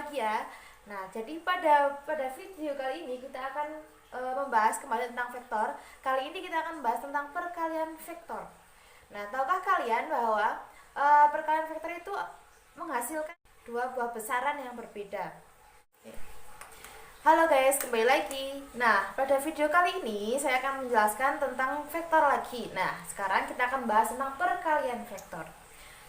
lagi ya. Nah, jadi pada video kali ini kita akan membahas kembali tentang vektor. Kali ini kita akan membahas tentang perkalian vektor. Nah, tahukah kalian bahwa perkalian vektor itu menghasilkan dua buah besaran yang berbeda? Halo guys, kembali lagi. Nah, pada video kali ini saya akan menjelaskan tentang vektor lagi. Nah, sekarang kita akan bahas tentang perkalian vektor.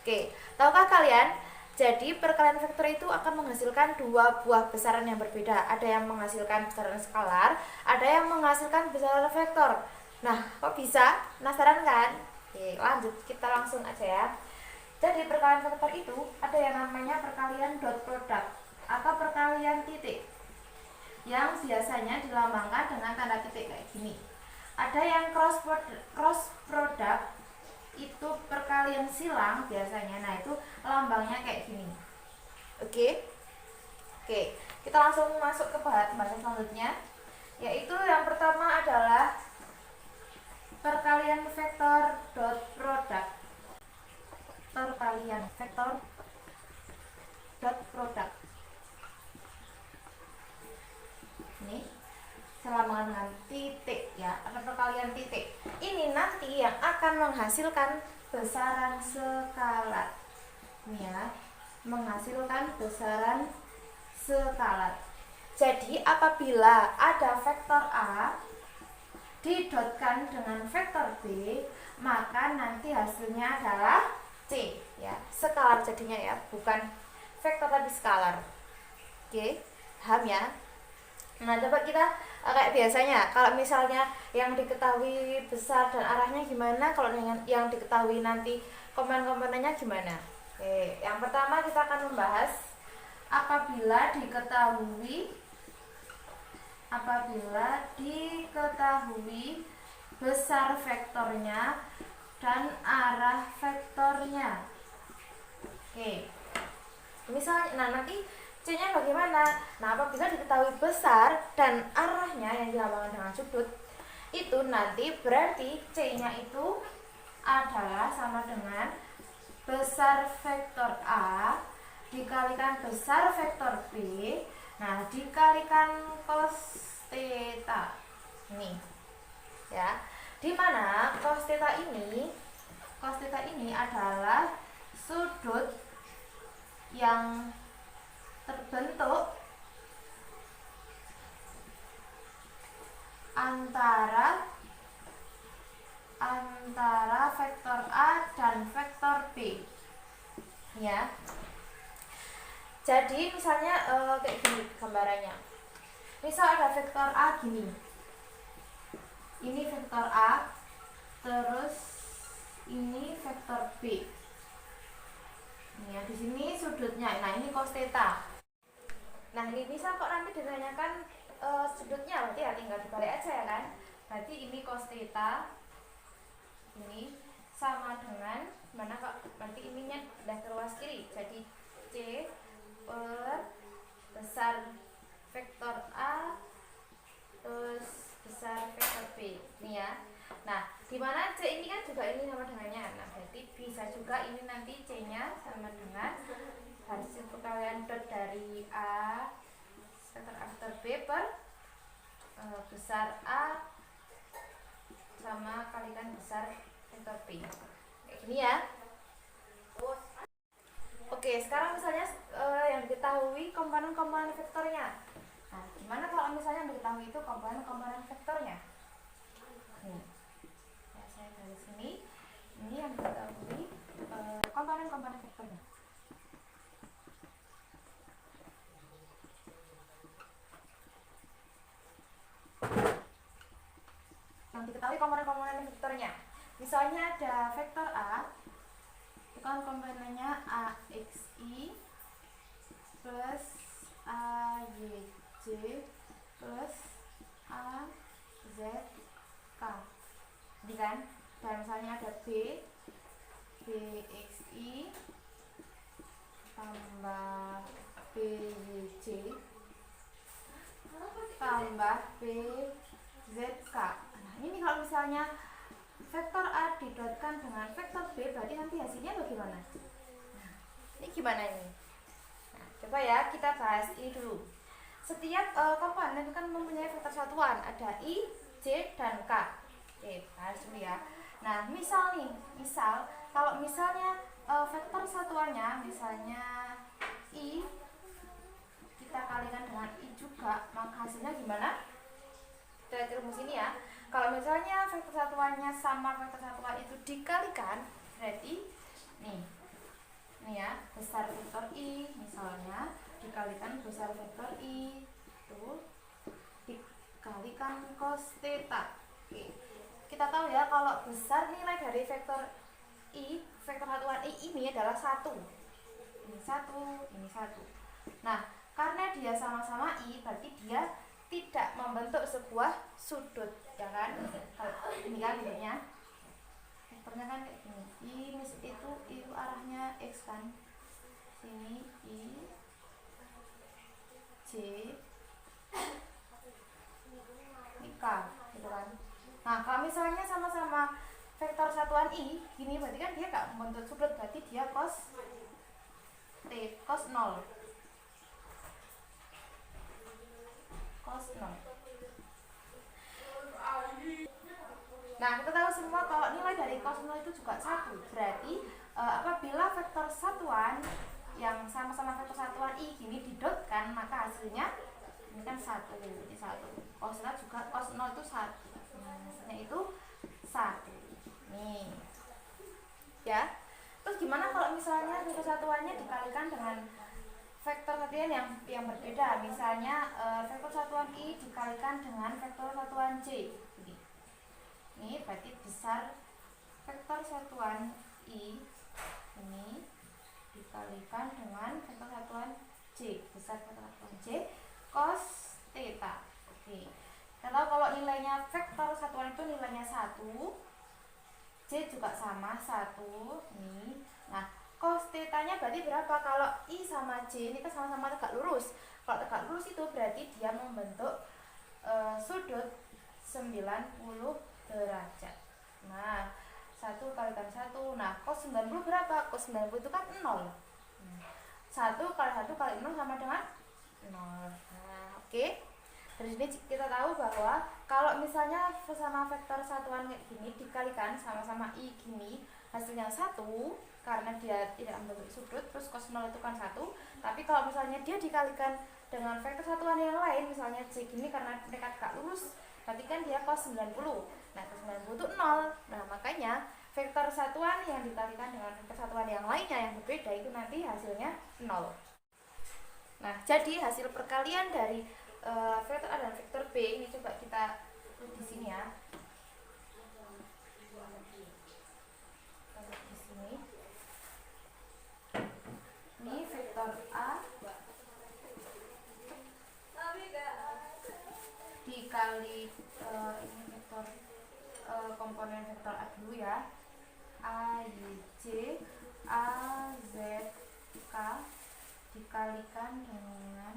Oke, tahukah kalian? Jadi perkalian vektor itu akan menghasilkan dua buah besaran yang berbeda. Ada yang menghasilkan besaran skalar, ada yang menghasilkan besaran vektor. Nah, kok bisa? Penasaran kan? Oke, lanjut, kita langsung aja ya. Jadi perkalian vektor itu ada yang namanya perkalian dot product atau perkalian titik, yang biasanya dilambangkan dengan tanda titik kayak gini. Ada yang cross product itu perkalian silang biasanya. Nah, itu lambangnya kayak gini. Oke. Kita langsung masuk ke bahasan selanjutnya, yaitu yang pertama adalah perkalian vektor dot product. Perkalian vektor dot product. Ini selama dengan titik ya, atau perkalian titik. Ini nanti yang akan menghasilkan besaran skalar. Ini ya, menghasilkan besaran skalar. Jadi apabila ada vektor A didotkan dengan vektor B, maka nanti hasilnya adalah C ya, skalar jadinya ya, bukan vektor tapi skalar. Oke, paham ya? Nah, coba kita kayak biasanya, kalau misalnya yang diketahui besar dan arahnya gimana, kalau dengan yang diketahui nanti komponen-komponennya gimana. Oke, yang pertama kita akan membahas apabila diketahui besar vektornya dan arah vektornya. Oke. Misalnya, nah nanti C-nya bagaimana? Nah, apabila diketahui besar dan arahnya yang dilambangkan dengan sudut, itu nanti berarti C-nya itu adalah sama dengan besar vektor A dikalikan besar vektor B, nah dikalikan cos theta. Ini ya, dimana cos theta ini adalah sudut yang terbentuk antara vektor A dan vektor B ya. Jadi misalnya kayak gini gambarannya. Misal ada vektor A gini. Ini vektor A, terus ini vektor B. Ya, di sini sudutnya. Nah, ini cos theta. Nah, ini misal kok nanti ditanyakan sudutnya, berarti ya tinggal dibalik aja ya kan. Berarti ini cos theta ini sama dengan mana kok? Berarti ininya udah ke ruas kiri. Jadi C per besar vektor A terus besar vektor B. Ini ya. Nah, dimana C ini kan juga ini sama dengannya. Nah, berarti bisa juga ini nanti C-nya sama dengan hasil perkalian dot dari A vektor A vektor B per besar A sama kalikan besar vektor B. Kayak gini ya. Oke, sekarang misalnya yang diketahui komponen-komponen vektornya. Nah, gimana kalau misalnya yang diketahui itu komponen-komponen vektornya? Nih. Ya, saya dari sini. Ini yang diketahui komponen-komponen vektornya. Yang diketahui komponen-komponen vektornya. Misalnya ada vektor A, itu kan komponennya AXI plus AYJ plus AZK. Ini kan? Dan misalnya ada B, BXI tambah BYJ tambah BZK. Nah, ini kalau misalnya vektor A didotkan dengan vektor B, berarti nanti hasilnya bagaimana? Nah, ini gimana ini? Nah, Coba ya kita bahas ini dulu. Setiap komponen kan mempunyai vektor satuan, ada I, J, dan K. Oke, bahas dulu ya. Nah, misal kalau misalnya vektor satuannya misalnya I, kita kalikan dengan I juga, maka hasilnya gimana? Kita lihat rumus ini ya. Kalau misalnya vektor satuannya sama vektor satuan itu dikalikan, berarti nih ya, besar vektor I misalnya dikalikan besar vektor I itu dikalikan cos theta. Oke. Kita tahu ya kalau besar nilai dari vektor I, vektor satuan I ini adalah 1. Ini 1, ini 1. Nah, karena dia sama-sama I, berarti dia tidak membentuk sebuah sudut, ya kan? Ini kan bentuknya. Vektornya kan kayak gini. Itu arahnya X kan. Sini I, J, ini K, gitu kan. Nah, kalau misalnya sama-sama vektor satuan I, gini berarti kan dia gak membentuk sudut, berarti dia cos 0. Cos 0. Nah, kita tahu semua kalau nilai dari cos 0 itu juga 1. Berarti apabila vektor satuan yang sama-sama vektor satuan I gini didotkan, maka hasilnya ini kan 1. Ini 1. Cos 0 juga cos 0 itu 1. Nah, hasilnya itu 1. Nih. Ya. Terus gimana kalau misalnya vektor satuannya dikalikan dengan vektor satuan yang berbeda? Misalnya vektor satuan I dikalikan dengan vektor satuan J. Ini berarti besar vektor satuan I ini dikalikan dengan vektor satuan J, besar vektor satuan J cos theta. Oke. Kita tahu kalau nilainya vektor satuan itu nilainya 1, J juga sama 1. Nih. Nah, cos theta-nya berarti berapa? Kalau I sama J ini kan sama-sama tegak lurus. Kalau tegak lurus itu berarti dia membentuk sudut 90 derajat. Nah, 1 kalikan 1. Nah, cos 90 berapa? Cos 90 itu kan 0. 1 kali 1 kali 0 sama dengan 0. Nah, oke. Dari sini kita tahu bahwa kalau misalnya sama vektor satuan kayak gini dikalikan sama-sama I gini, hasilnya 1 karena dia tidak membentuk sudut, terus cos 0 itu kan 1. Tapi kalau misalnya dia dikalikan dengan vektor satuan yang lain, misalnya J gini karena mereka tegak lurus, berarti kan dia cos 90. Nah, cos 90 itu 0. Nah, makanya vektor satuan yang dikalikan dengan vektor satuan yang lainnya yang berbeda itu nanti hasilnya 0. Nah, jadi hasil perkalian dari vektor A dan vektor B ini coba kita lihat di sini ya. Di sini. Ini vektor A dikali ini vektor komponen vektor A dulu ya. A, Y, J, A, Z, K dikalikan dengan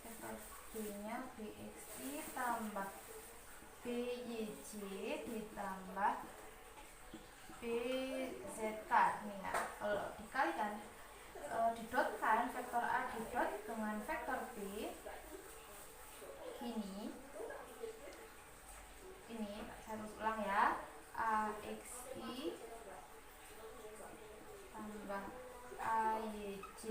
vektor B-nya BXI tambah BYJ ditambah BZK. Nih ya, kalau dikalikan didotkan vektor A didot dengan vektor B ini saya harus ulang ya. AXI tambah AYJ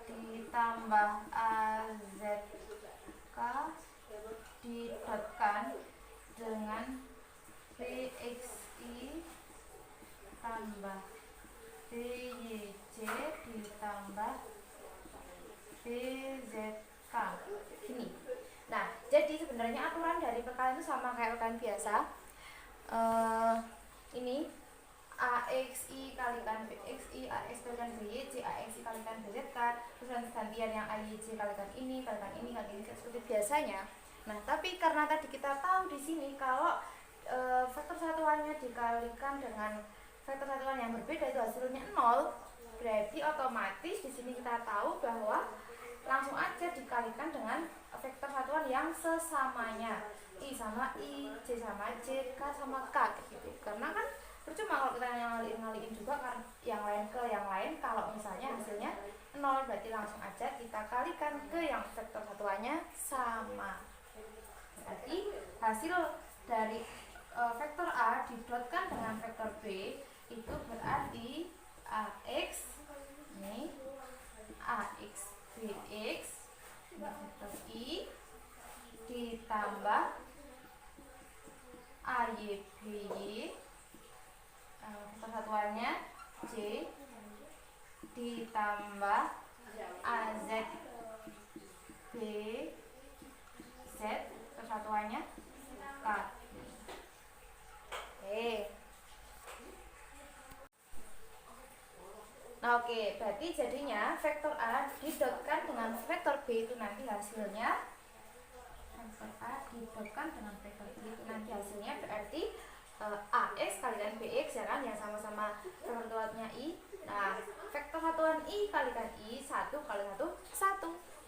ditambah AZK didotkan dengan BXI tambah BYJ ditambah BZK. Gini. Nah, jadi sebenarnya aturan dari perkalian itu sama kayak perkalian biasa. Ini AXI kalikan BXI, AX kalikan BYJ, AXI kalikan BZK, terus gantian yang AYJ kalikan ini kalikan ini seperti biasanya. Nah, tapi karena tadi kita tahu di sini kalau vektor satuannya dikalikan dengan vektor satuan yang berbeda itu hasilnya 0, berarti otomatis di sini kita tahu bahwa langsung aja dikalikan dengan vektor satuan yang sesamanya. I sama I, J sama J, K sama K gitu. Karena kan percuma kalau kita ngaliin juga kan yang lain ke yang lain kalau misalnya hasilnya berarti langsung aja kita kalikan ke yang vektor satuannya sama. Berarti hasil dari vektor A didotkan dengan vektor B itu berarti AX ini AX BX vektor I ditambah AY BY vektor satuannya C ditambah AZ BZ vektor satuannya K. Oke. Nah, oke, berarti jadinya vektor A didotkan dengan vektor B itu nanti hasilnya vektor A didotkan dengan vektor B itu nanti hasilnya berarti AX kalikan BX ya kan, yang sama-sama vektor satuannya I. Nah, vektor satuan I kalikan I 1 kali 1 1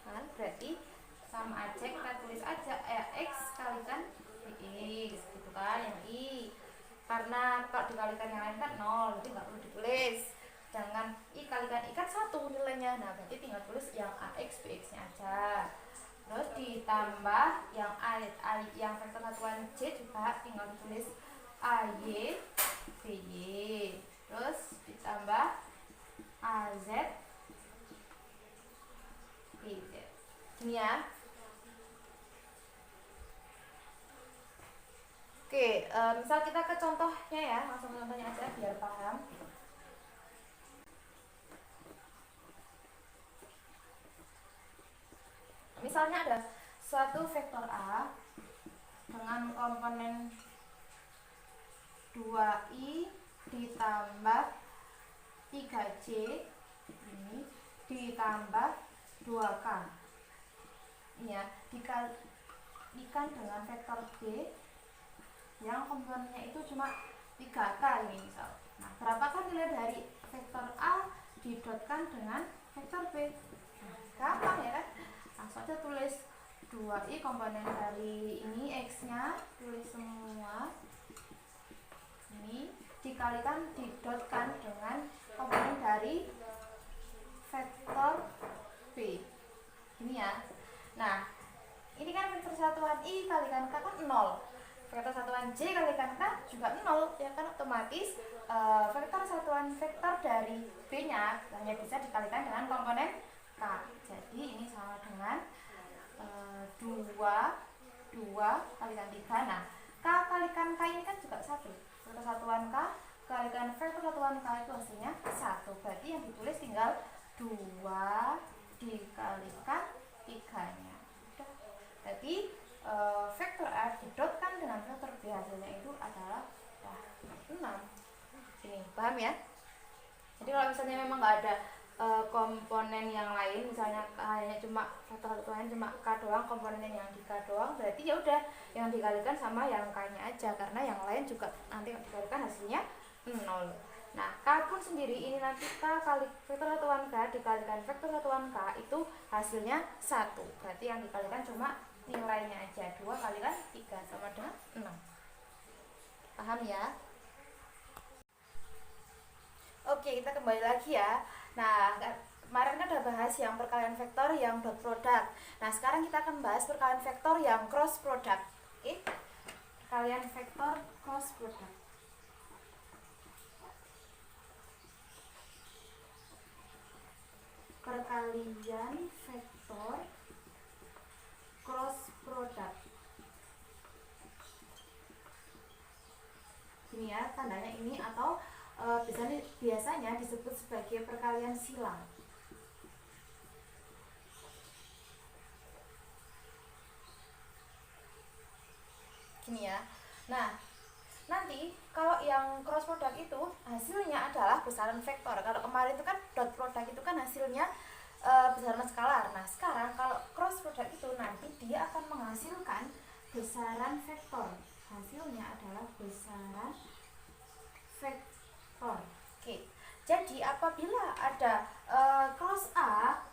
kan, berarti sama aja, kita tulis aja X kalikan BX gitu kan, yang I. Karena kalau dikalikan yang lain kan 0, jadi nggak perlu ditulis. Sedangkan I kalikan I kan 1 nilainya. Nah, berarti tinggal tulis yang AX BX nya aja. Terus ditambah yang yang vektor satuan C juga tinggal ditulis AY BY. Terus ditambah AZ BZ. Ini ya. Oke, misal kita ke contohnya ya, langsung ke contohnya aja biar paham. Misalnya ada suatu vektor A dengan komponen 2i ditambah 3j ini ditambah 2k. Ini ya, dikalikan dengan vektor B yang komponennya itu cuma 3k ini misal. Nah, berapakah nilai dari vektor A didotkan dengan vektor B? Nah, gampang ya kan? Langsung aja tulis 2i komponen dari ini x-nya, tulis semua. Ini dikalikan didotkan dengan komponen dari vektor B. Ini ya. Nah, ini kan vektor satuan I kalikan K kan 0. Vektor satuan J kalikan K juga 0, ya kan, otomatis vektor satuan vektor dari B-nya hanya bisa dikalikan dengan komponen K. Jadi ini sama dengan 2 kalikan 3. Nah, K kalikan K ini kan juga 1. Vektor satuan K kalikan vektor satuan K itu hasilnya 1. Berarti yang ditulis tinggal 2 dikalikan 3-nya. Udah. Berarti vektor A didotkan dengan vektor B hasilnya itu adalah 6. Ini paham ya? Jadi kalau misalnya memang nggak ada komponen yang lain, misalnya hanya cuma vektor satuannya cuma K doang, komponennya yang di K doang, berarti ya udah yang dikalikan sama yang K-nya aja, karena yang lain juga nanti dikalikan hasilnya 0. Nah, K pun sendiri ini nanti K kali vektor satuan K dikalikan vektor satuan K itu hasilnya 1. Berarti yang dikalikan cuma nilainya aja, 2 kalikan 3 sama dengan 6. Paham ya? Oke, kita kembali lagi ya. Nah, kemarin kan udah bahas yang perkalian vektor yang dot product. Nah, sekarang kita akan bahas perkalian vektor yang cross product. Oke? Perkalian vektor cross product. Perkalian vektor cross product. Ini ya, tandanya ini atau biasanya disebut sebagai perkalian silang. Gini ya. Nah, nanti kalau yang cross product itu hasilnya adalah besaran vektor. Kalau kemarin itu kan dot product itu kan hasilnya besaran skalar. Nah, sekarang kalau cross product itu nanti dia akan menghasilkan besaran vektor. Hasilnya adalah besaran vektor. Oke. Jadi apabila ada cross A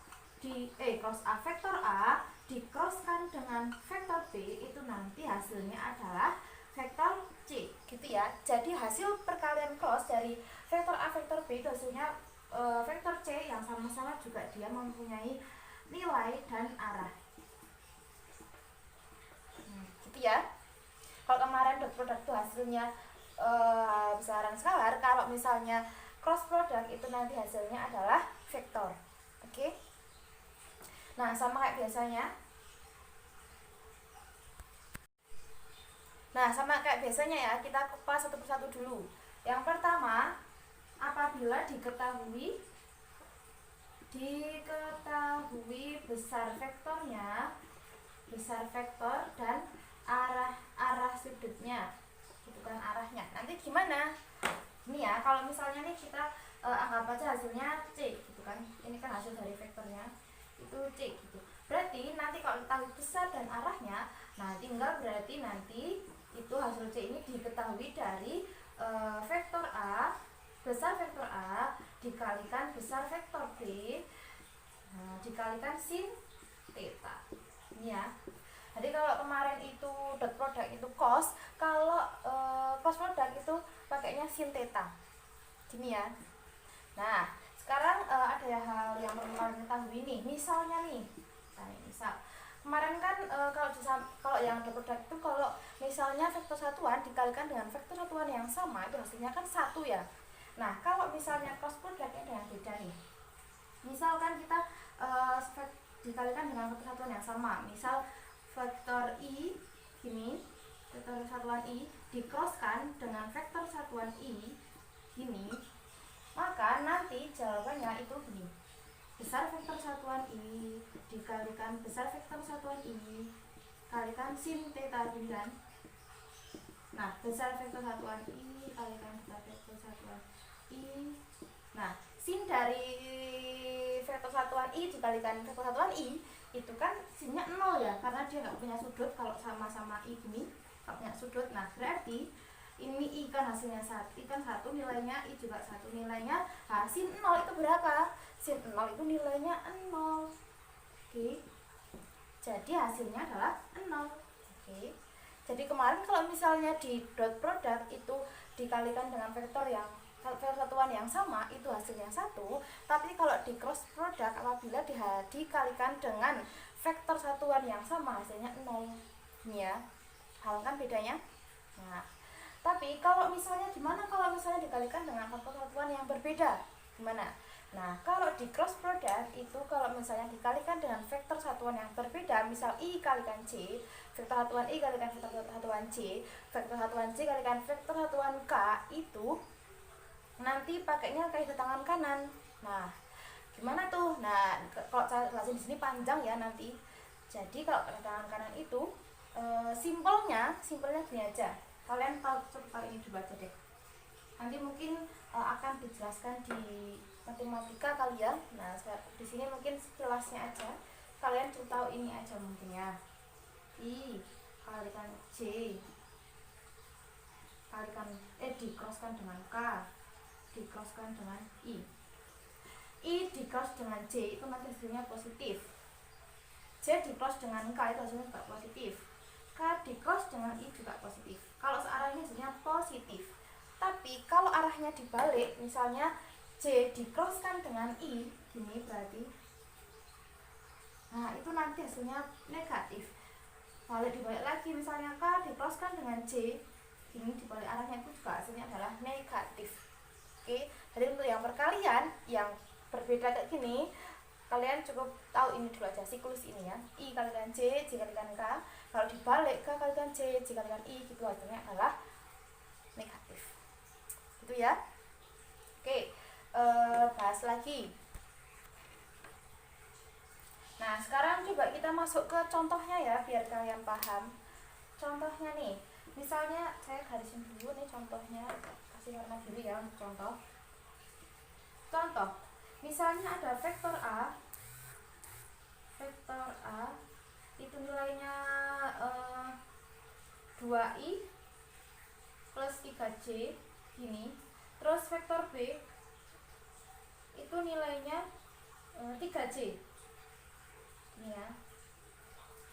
vektor A dicrosskan dengan vektor B, itu nanti hasilnya adalah vektor C, gitu ya. Jadi hasil perkalian cross dari vektor A vektor B itu hasilnya vektor C yang sama-sama juga dia mempunyai nilai dan arah. Gitu ya. Kalau kemarin dot product itu hasilnya besaran skalar, kalau misalnya cross product itu nanti hasilnya adalah vektor. Oke. Nah, sama kayak biasanya. Ya, kita kupas satu persatu dulu. Yang pertama, apabila diketahui besar vektor dan arah sudutnya, gitu kan arahnya. Nanti gimana? Ini ya, kalau misalnya nih kita anggap aja hasilnya C, gitu kan. Ini kan hasil dari vektornya itu C, gitu. Berarti nanti kalau tahu besar dan arahnya, nah tinggal berarti nanti itu hasil C ini diketahui dari vektor A, besar vektor A dikalikan besar vektor B, dikalikan sin theta. Ini ya. Jadi kalau kemarin itu dot product itu cos, kalau cross product itu pakainya sin theta. Gini ya. Nah, sekarang ada hal yang perlu kalian ketahui nih. Misalnya nih, misal kemarin kan kalau yang dot product itu kalau misalnya vektor satuan dikalikan dengan vektor satuan yang sama itu hasilnya kan 1 ya. Nah, kalau misalnya cross product-nya ada yang beda nih. Misalkan kita dikalikan dengan vektor satuan yang sama. Misal vektor I gini, vektor satuan I dicrosskan dengan vektor satuan I gini, maka nanti jawabannya itu gini. Besar vektor satuan I dikalikan besar vektor satuan I kalikan sin theta gini kan. Nah, besar vektor satuan I kalikan besar vektor satuan I. Nah, sin dari vektor satuan I dikalikan vektor satuan I itu kan sinnya 0 ya, karena dia nggak punya sudut. Kalau sama-sama I gini nggak punya sudut. Nah, berarti ini I kan hasilnya 1, I kan 1, nilainya I juga 1 nilainya. Nah, sin 0 itu berapa? Sin 0 itu nilainya 0. Oke. Jadi hasilnya adalah 0. Oke. Jadi kemarin kalau misalnya di dot product itu dikalikan dengan vektor satuan yang sama itu hasilnya 1, tapi kalau di cross product apabila dikalikan dengan vektor satuan yang sama hasilnya 0. Ini ya. Hal kan bedanya. Nah, tapi kalau misalnya gimana kalau misalnya dikalikan dengan vektor satuan yang berbeda? Gimana? Nah, kalau di cross product itu kalau misalnya dikalikan dengan vektor satuan yang berbeda, misal I kalikan C, vektor satuan I kalikan vektor satuan C, vektor satuan C kalikan vektor satuan K, itu nanti pakainya kaidah tangan kanan. Nah, gimana tuh? Nah, kalau saya jelasin di sini panjang ya nanti. Jadi kalau kaidah tangan kanan itu simpelnya gini aja. Kalian tahu coba ini dibaca deh. Nanti mungkin akan dijelaskan di matematika kali ya. Nah, di sini mungkin sekilasnya aja. Kalian cuma tahu ini aja mungkin ya. I kalikan C kalikan dicrosskan dengan K, dicrosskan dengan I dicross dengan J itu nanti hasilnya positif. J dicross dengan K itu hasilnya juga positif. K dicross dengan I juga positif. Kalau searah ini hasilnya positif. Tapi kalau arahnya dibalik, misalnya J dicrosskan dengan I gini berarti, nah itu nanti hasilnya negatif. Balik dibalik lagi, misalnya K dicrosskan dengan J ini dibalik arahnya itu juga hasilnya adalah negatif. Oke, jadi untuk yang perkalian yang berbeda kayak gini, kalian cukup tahu ini dulu aja, siklus ini ya. I kalikan J, J kalikan K. Kalau dibalik K kalikan J, J kalikan I, gitu hasilnya adalah negatif. Gitu ya. Oke, bahas lagi. Nah, sekarang coba kita masuk ke contohnya ya, biar kalian paham. Contohnya nih, misalnya saya garisin dulu nih contohnya, kasih warna biru ya untuk contoh. Contoh, misalnya ada vektor A itu nilainya 2i plus 3j gini. Terus vektor B itu nilainya 3j ini ya.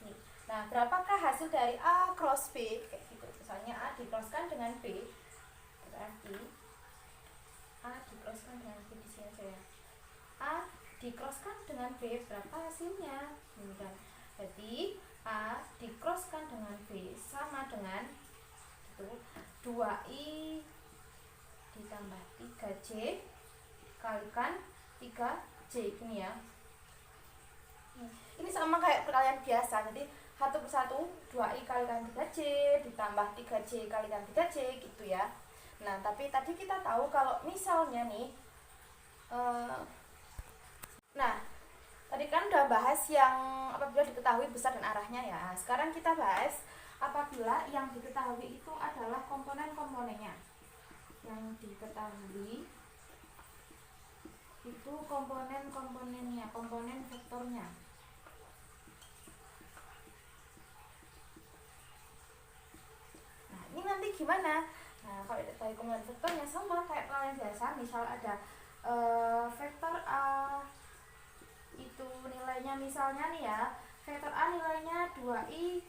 Nih. Nah, berapakah hasil dari A cross B? Kayak gitu. Misalnya A dicrosskan dengan B, berarti A dikroskan dengan B di sini aja ya. A dikroskan dengan B, berapa hasilnya? Ini kan. Jadi A dikroskan dengan B sama dengan itu 2I ditambah 3J kalikan 3J ini ya. Ini sama kayak perkalian biasa. Jadi 1/1 2I kalikan 3J ditambah 3J kalikan 3J gitu ya. Nah, tapi tadi kita tahu kalau misalnya nih nah, tadi kan udah bahas yang apabila diketahui besar dan arahnya ya. Sekarang kita bahas apabila yang diketahui itu adalah komponen-komponennya. Yang diketahui itu komponen-komponennya, komponen vektornya. Nah, ini nanti gimana? Nah, kalau diketahui komponen vektornya sama kayak perkalian biasa. Misal ada vektor A itu nilainya misalnya nih ya, vektor A nilainya 2I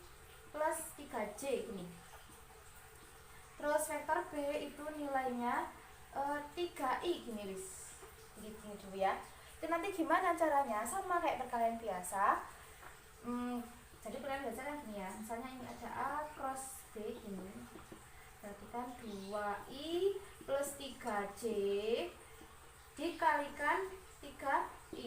plus 3J ini. Terus vektor B itu nilainya 3I gini wis. Gini dulu ya. Itu nanti gimana caranya? Sama kayak perkalian biasa. Jadi perkalian biasa kan gini ya. Misalnya ini ada A cross B ini. Berarti kan 2I plus 3J dikalikan 3I.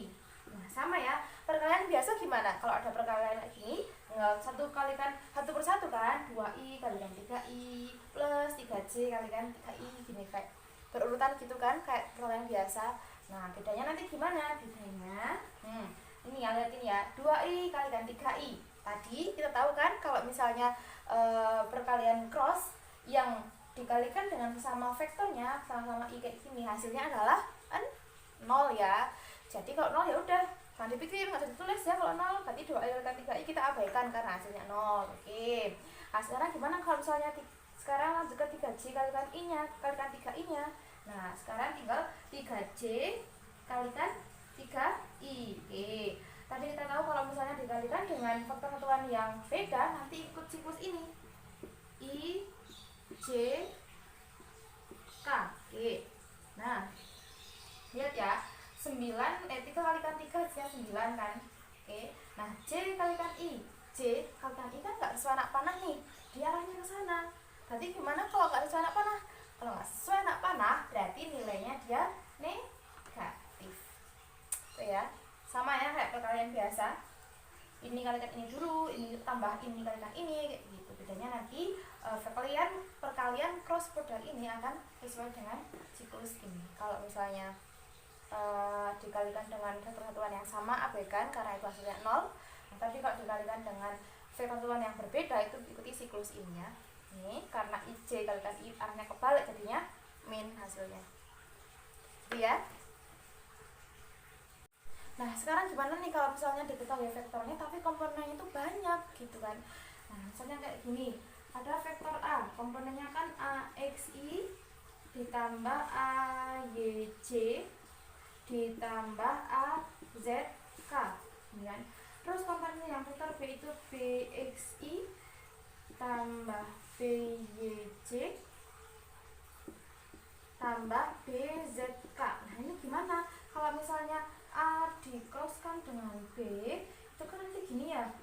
Nah, sama ya. Perkalian biasa gimana? Kalau ada perkalian kayak gini, tinggal 1 kalikan 1/1 kan? 2I kalikan 3I plus 3J kalikan 3I gini kayak berurutan gitu kan, kayak perkalian biasa. Nah, bedanya nanti gimana? Bedanya ini ya, lihat ini ya. 2I kalikan 3I. Tadi kita tahu kan kalau misalnya perkalian cross yang dikalikan dengan sama vektornya sama-sama I kayak gini, hasilnya adalah 0 ya. Jadi kalau 0 ya udah, jangan dipikir, nggak usah ditulis ya. Kalau 0 berarti 2I kalikan 3I kita abaikan karena hasilnya 0. Oke. Nah, sekarang gimana kalau misalnya sekarang lanjut ke 3J kalikan I-nya, kalikan 3I-nya. Nah, sekarang tinggal 3J kalikan 3I. Oke. Tadi kita tahu kalau misalnya dikalikan dengan faktor satuan yang beda, nanti ikut siklus ini. I, J, K. Oke. Nah, lihat ya. 3 kalikan 3 ya 9 kan. Oke. Nah, J kalikan I. J kalikan I kan nggak sesuai anak panah nih. Dia arahnya ke sana. Berarti gimana kalau nggak sesuai anak panah? Kalau nggak sesuai anak panah, berarti nilainya dia negatif. Tuh ya. Sama ya kayak perkalian biasa. Ini kalikan ini dulu, ini tambah ini kalikan ini gitu. Bedanya nanti perkalian cross product ini akan sesuai dengan siklus ini. Kalau misalnya dikalikan dengan vektor satuan yang sama, abaikan karena itu hasilnya 0. Nah, tapi kalau dikalikan dengan vektor satuan yang berbeda, itu ikuti siklus ini ya. Ini karena IJ kalikan I arahnya kebalik, jadinya min hasilnya. Itu ya. Nah, sekarang gimana nih kalau misalnya diketahui vektornya tapi komponennya itu banyak gitu kan. Nah, misalnya kayak gini, ada vektor A, komponennya kan AXI ditambah AYJ ditambah AZK, kan? Terus komponen yang vektor B itu BXI tambah BYJ tambah BZK. Nah, ini gimana? Kalau misalnya A dikroskan dengan B, itu kan nanti gini ya.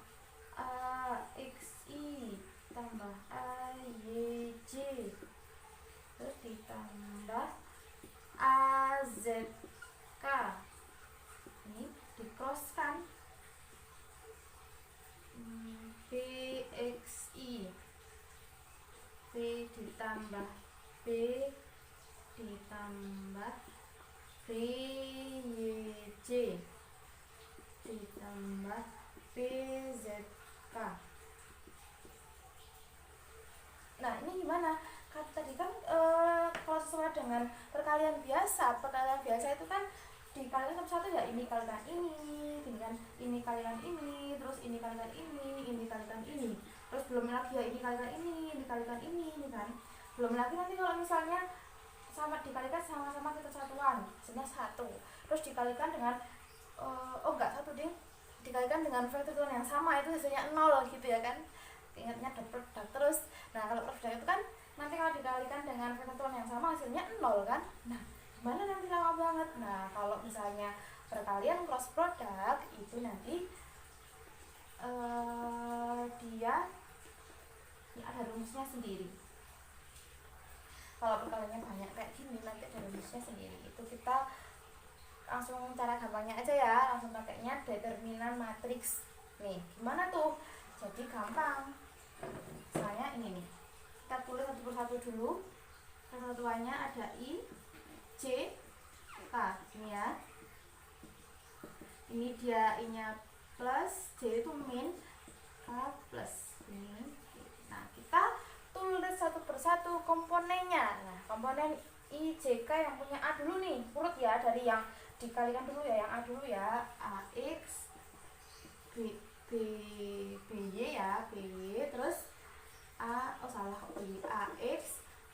AXI tambah AYJ terus ditambah AZK. Ini dikroskan BXI, B ditambah B ditambah BYJ ditambah BZK. Nah, ini gimana? Tadi kan kalau sesuai dengan perkalian biasa itu kan dikalikan satu-satu ya, ini kalikan ini dengan ini kalikan ini, terus ini kalikan ini kalikan ini, terus belum lagi ya ini kalikan ini kalikan ini kan. Belum lagi nanti kalau misalnya sama dikalikan sama-sama vektor satuan, hasilnya 1. Terus dikalikan dengan satu ding, dikalikan dengan vektor satuan yang sama, itu hasilnya 0 gitu ya kan. Ingatnya double product terus. Nah, kalau product itu kan nanti kalau dikalikan dengan vektor satuan yang sama hasilnya 0 kan. Nah, gimana nanti lama banget. Nah kalau misalnya perkalian cross product itu nanti dia ini ada rumusnya sendiri. Kalau perkaliannya banyak kayak gini nanti ada rumusnya sendiri. Itu kita langsung cara gampangnya aja ya, langsung pakainya determinan matriks. Nih gimana tuh, jadi gampang. Misalnya ini nih, kita tulis satu persatu dulu. Kesatuannya ada I, J, K. Ini ya, ini dia I nya plus, J itu min, K plus. Ini. Nah kita tulis satu persatu komponennya. Nah komponen I, J, K yang punya A dulu nih, urut ya, dari yang dikalikan dulu ya, yang A dulu ya, AX, BY ya, BY, terus AX,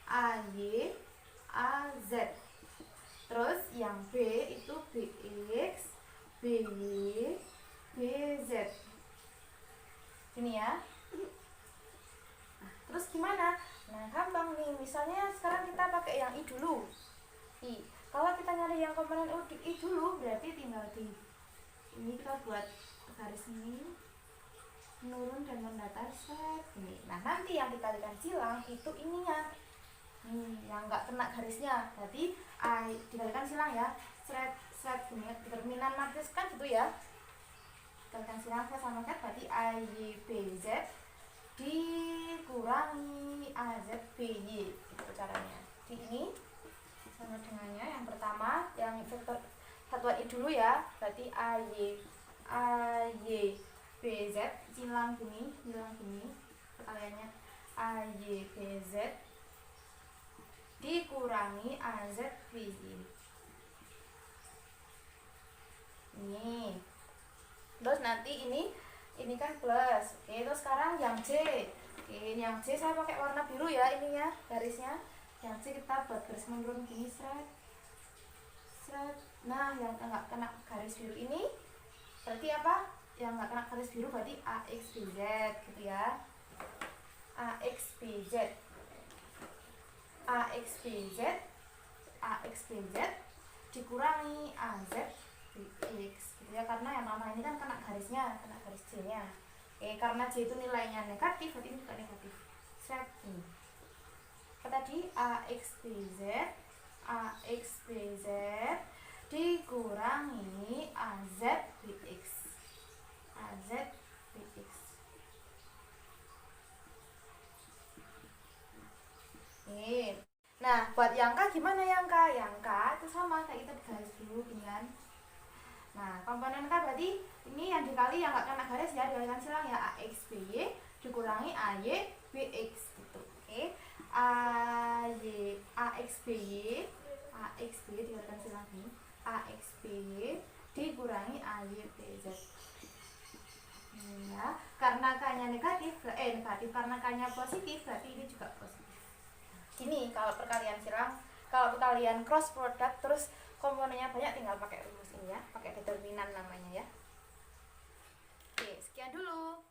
AY, AZ. Terus yang B itu BX, BY, BZ. Ini ya. Nah, terus gimana? Nah, gampang nih. Misalnya sekarang kita pakai yang I dulu. I. Kalau kita nyari yang komponen I dulu, berarti tinggal di ini kita buat garis ini, menurun dan mendatar set ini. Nah, nanti yang dikalikan silang itu ininya. Yang nggak kena garisnya. Berarti I dikalikan silang ya. Set ini determinan matriks kan gitu ya. Dikalikan silang set sama set berarti AYBZ dikurangi AZBY. Itu caranya. Di ini sama dengannya yang pertama yang vektor satuan I dulu ya, berarti AYBZ silang gini perkaliannya AYBZ dikurangi AZBY. Ini terus nanti ini kan plus. Oke, terus sekarang yang J. Oke, yang J saya pakai warna biru ya, ininya garisnya. Yang C kita buat garis menurun gini, seret. Nah yang nggak kena garis biru ini berarti apa? Yang nggak kena garis biru berarti AXBZ gitu ya. AXBZ dikurangi AZBX gitu ya, karena yang nama ini kan kena garisnya, kena garis J nya. Karena J itu nilainya negatif berarti ini juga negatif. Set ini tadi AXBZ dikurangi AZBX. Nah buat yang K gimana yang K? Yang K itu sama kayak kita garis dulu gini kan. Nah komponen K berarti ini yang dikali yang nggak kena garis ya, dikalikan silang ya, AXBY dikurangi AYBX gitu. Oke. AXBY dikalikan silang ini, AXBY dikurangi AYBZ. Ya, karena K-nya negatif, karena K-nya positif berarti ini juga positif. Gini kalau perkalian silang, kalau perkalian cross product terus komponennya banyak tinggal pakai rumus ini ya, pakai determinan namanya ya. Oke, sekian dulu.